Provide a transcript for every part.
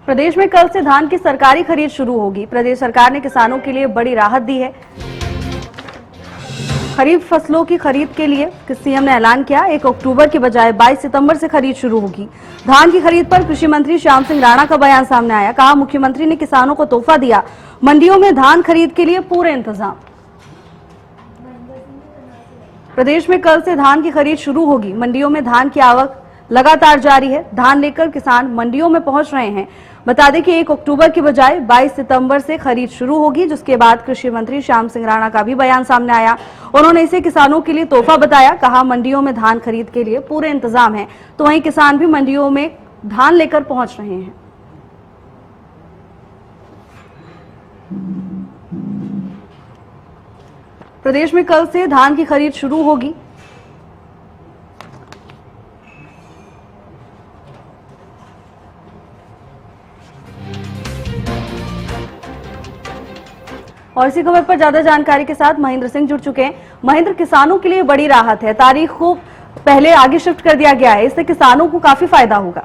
प्रदेश में कल से धान की सरकारी खरीद शुरू होगी। प्रदेश सरकार ने किसानों के लिए बड़ी राहत दी है। खरीफ फसलों की खरीद के लिए सीएम ने ऐलान किया, 1 अक्टूबर के बजाय 22 सितंबर से खरीद शुरू होगी। धान की खरीद पर कृषि मंत्री श्याम सिंह राणा का बयान सामने आया। कहा, मुख्यमंत्री ने किसानों को तोहफा दिया, मंडियों में धान खरीद के लिए पूरे इंतजाम। प्रदेश में कल से धान की खरीद शुरू होगी। मंडियों में धान की आवक लगातार जारी है। धान लेकर किसान मंडियों में पहुंच रहे हैं। बता दें कि 1 अक्टूबर के बजाय 22 सितंबर से खरीद शुरू होगी, जिसके बाद कृषि मंत्री श्याम सिंह राणा का भी बयान सामने आया। उन्होंने इसे किसानों के लिए तोहफा बताया। कहा, मंडियों में धान खरीद के लिए पूरे इंतजाम है, तो वहीं किसान भी मंडियों में धान लेकर पहुंच रहे हैं। प्रदेश में कल से धान की खरीद शुरू होगी। और इसी खबर पर ज्यादा जानकारी के साथ महेंद्र सिंह जुड़ चुके हैं। महेंद्र, किसानों के लिए बड़ी राहत है, तारीख को पहले आगे शिफ्ट कर दिया गया है, इससे किसानों को काफी फायदा होगा।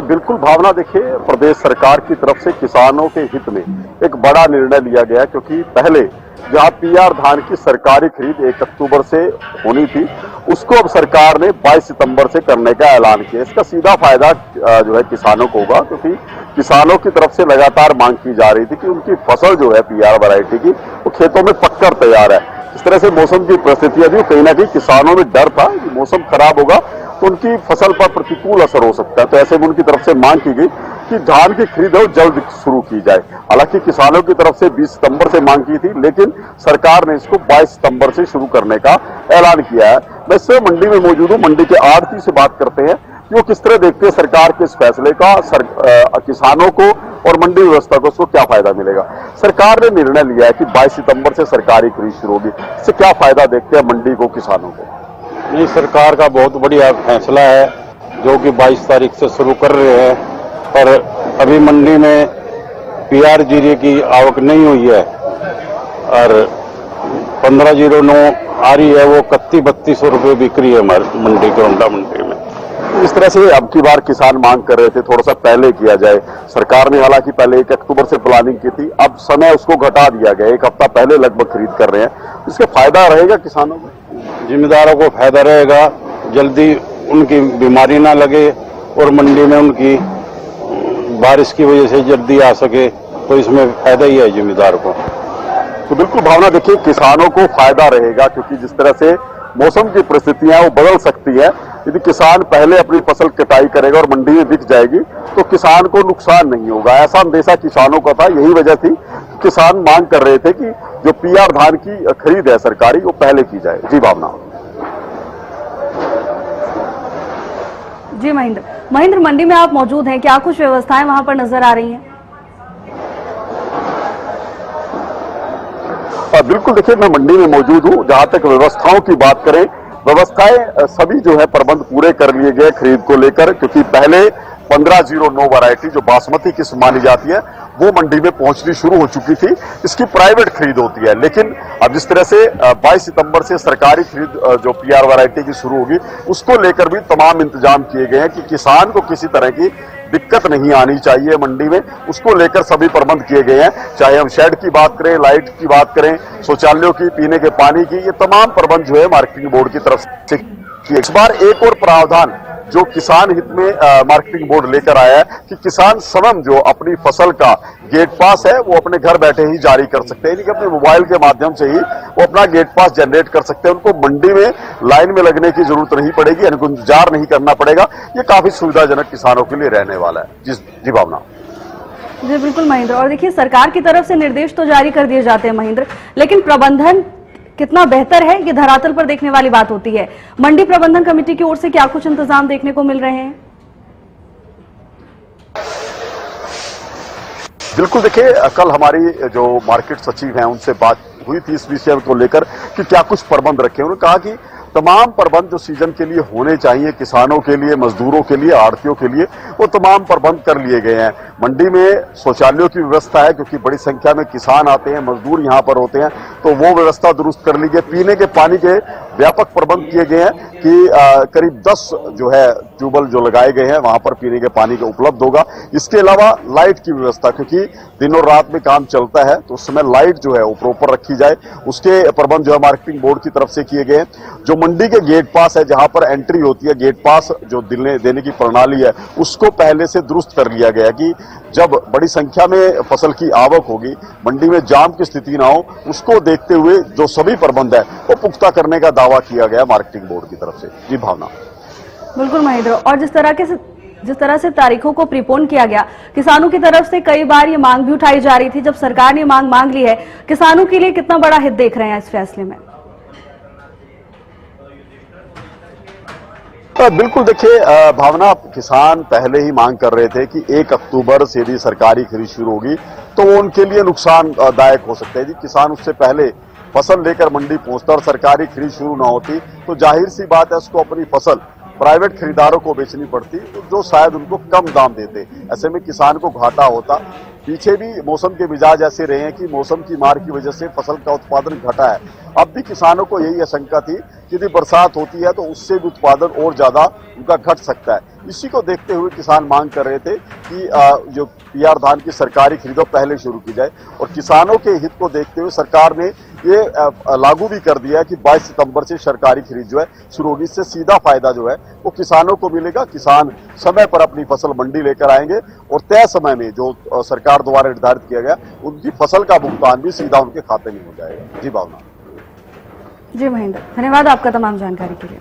बिल्कुल भावना, देखिए प्रदेश सरकार की तरफ से किसानों के हित में एक बड़ा निर्णय लिया गया, क्योंकि पहले जहां पीआर धान की सरकारी खरीद 1 अक्टूबर से होनी थी, उसको अब सरकार ने 22 सितंबर से करने का ऐलान किया। इसका सीधा फायदा जो है किसानों को होगा, क्योंकि किसानों की तरफ से लगातार मांग की जा रही थी कि उनकी फसल जो है पीआर वैरायटी की, वो खेतों में पककर तैयार है। इस तरह से मौसम की परिस्थितियां थी, कहीं ना कहीं किसानों में डर था कि मौसम खराब होगा तो उनकी फसल पर प्रतिकूल असर हो सकता है। तो ऐसे में उनकी तरफ से मांग की गई कि धान की खरीद हो जल्द शुरू की जाए। हालांकि किसानों की तरफ से 20 सितंबर से मांग की थी, लेकिन सरकार ने इसको 22 सितंबर से शुरू करने का ऐलान किया है। मैं इस मंडी में मौजूद हूं, मंडी के आढ़ती से बात करते हैं कि वो किस तरह देखते हैं सरकार के इस फैसले का, किसानों को और मंडी व्यवस्था को उसको क्या फायदा मिलेगा। सरकार ने निर्णय लिया है कि 22 सितंबर से सरकारी खरीद शुरू होगी, इससे क्या फायदा देखते हैं मंडी को, किसानों को? नहीं, सरकार का बहुत बढ़िया फैसला है जो कि 22 तारीख से शुरू कर रहे हैं, पर अभी मंडी में पीआर जीरे की आवक नहीं हुई है और 1509 आ रही है, वो 31-32 रुपये बिक्री है हमारी मंडी के होंडा मंडी में। इस तरह से अब की बार किसान मांग कर रहे थे थोड़ा सा पहले किया जाए। सरकार ने हालांकि पहले 1 अक्टूबर से प्लानिंग की थी, अब समय उसको घटा दिया गया, 1 हफ्ता पहले लगभग खरीद कर रहे हैं। इसका फायदा रहेगा किसानों को, जिम्मेदारों को फायदा रहेगा, जल्दी उनकी बीमारी ना लगे और मंडी में उनकी बारिश की वजह से जल्दी आ सके, तो इसमें फायदा ही है जिम्मेदार को। तो बिल्कुल भावना, देखिए किसानों को फायदा रहेगा, क्योंकि जिस तरह से मौसम की परिस्थितियां वो बदल सकती है। यदि किसान पहले अपनी फसल कटाई करेगा और मंडी में बिक जाएगी तो किसान को नुकसान नहीं होगा, ऐसा अंदेशा किसानों का था। यही वजह थी कि किसान मांग कर रहे थे कि जो पीआर धान की खरीद है सरकारी, वो पहले की जाए। जी भावना। जी महेंद्र, मंडी में आप मौजूद हैं, क्या कुछ व्यवस्थाएं वहां पर नजर आ रही हैं? बिल्कुल, देखिए मैं मंडी में मौजूद हूं। जहां तक व्यवस्थाओं की बात करें, व्यवस्थाएं सभी जो है प्रबंध पूरे कर लिए गए खरीद को लेकर, क्योंकि पहले 1509 वैरायटी जो बासमती किस्म मानी जाती है वो मंडी में पहुंचनी शुरू हो चुकी थी। इसकी प्राइवेट खरीद होती है, लेकिन अब जिस तरह से 22 सितंबर से सरकारी खरीद जो पीआर वैरायटी की शुरू होगी, उसको लेकर भी तमाम इंतजाम किए गए हैं कि किसान को किसी तरह की दिक्कत नहीं आनी चाहिए मंडी में। उसको लेकर सभी प्रबंध किए गए हैं, चाहे हम शेड की बात करें, लाइट की बात करें, शौचालयों की, पीने के पानी की, ये तमाम प्रबंध जो है मार्केटिंग बोर्ड की तरफ से किए। इस बार एक और प्रावधान जो किसान हित में मार्केटिंग बोर्ड लेकर आया है कि किसान स्वयं जो अपनी फसल का गेट पास है वो अपने घर बैठे ही जारी कर सकते हैं, यानी कि अपने मोबाइल के माध्यम से ही वो अपना गेट पास जनरेट कर सकते हैं। उनको मंडी में लाइन में लगने की जरूरत नहीं पड़ेगी, यानी कि इंतजार नहीं करना पड़ेगा। ये काफी सुविधाजनक किसानों के लिए रहने वाला है। जी भावना। जी बिल्कुल महेंद्र, और देखिए सरकार की तरफ से निर्देश तो जारी कर दिए जाते हैं महेंद्र, लेकिन प्रबंधन कितना बेहतर है ये धरातल पर देखने वाली बात होती है। मंडी प्रबंधन कमेटी की ओर से क्या कुछ इंतजाम देखने को मिल रहे हैं? बिल्कुल, देखिए कल हमारी जो मार्केट सचिव हैं उनसे बात हुई थी इस विषय को लेकर कि क्या कुछ प्रबंध रखे। उन्होंने कहा कि तमाम प्रबंध जो सीजन के लिए होने चाहिए, किसानों के लिए, मजदूरों के लिए, आड़तियों के लिए, वो तमाम प्रबंध कर लिए गए हैं। मंडी में शौचालयों की व्यवस्था है, क्योंकि बड़ी संख्या में किसान आते हैं, मजदूर यहां पर होते हैं, तो वो व्यवस्था दुरुस्त कर ली गई। पीने के पानी के व्यापक प्रबंध किए गए हैं कि करीब 10 जो है ट्यूबवेल जो लगाए गए हैं, वहां पर पीने के पानी का उपलब्ध होगा। इसके अलावा लाइट की व्यवस्था, क्योंकि दिन और रात में काम चलता है, तो उस समय लाइट जो है वो प्रॉपर रखी जाए, उसके प्रबंध जो है मार्केटिंग बोर्ड की तरफ से किए गए हैं। जो मंडी के गेट पास है, जहां पर एंट्री होती है, गेट पास जो देने की प्रणाली है, उसको पहले से दुरुस्त कर लिया गया कि जब बड़ी संख्या में फसल की आवक होगी, मंडी में जाम की स्थिति ना हो, उसको देखते हुए जो सभी प्रबंध है वो पुख्ता करने का दावा किया गया मार्केटिंग बोर्ड की तरफ से। जी भावना। बिल्कुल महेंद्र, और जिस तरह से तारीखों को प्रीपोन किया गया, किसानों की तरफ से कई बार ये मांग भी उठाई जा रही थी। जब सरकार ने मांग ली है, किसानों के लिए कितना बड़ा हित देख रहे हैं इस फैसले में? बिल्कुल, देखिए भावना, किसान पहले ही मांग कर रहे थे कि 1 अक्टूबर से यदि सरकारी खरीद शुरू होगी तो वो उनके लिए नुकसानदायक हो सकता है। यदि किसान उससे पहले फसल लेकर मंडी पहुंचता और सरकारी खरीद शुरू ना होती तो जाहिर सी बात है उसको अपनी फसल प्राइवेट खरीदारों को बेचनी पड़ती, जो शायद उनको कम दाम देते। ऐसे में किसान को घाटा होता। पीछे भी मौसम के मिजाज ऐसे रहे हैं कि मौसम की मार की वजह से फसल का उत्पादन घटा है। अब भी किसानों को यही आशंका थी कि यदि बरसात होती है तो उससे भी उत्पादन और ज्यादा उनका घट सकता है। इसी को देखते हुए किसान मांग कर रहे थे कि जो पीआर धान की सरकारी खरीदो पहले शुरू की जाए, और किसानों के हित को देखते हुए सरकार ने ये लागू भी कर दिया है कि 22 सितंबर से सरकारी खरीद जो है शुरू होगी। इससे सीधा फायदा जो है वो किसानों को मिलेगा। किसान समय पर अपनी फसल मंडी लेकर आएंगे और तय समय में जो सरकार द्वारा निर्धारित किया गया उनकी फसल का भुगतान भी सीधा उनके खाते में हो जाएगा। जी भावना। जी महेंद्र, धन्यवाद आपका तमाम जानकारी के लिए।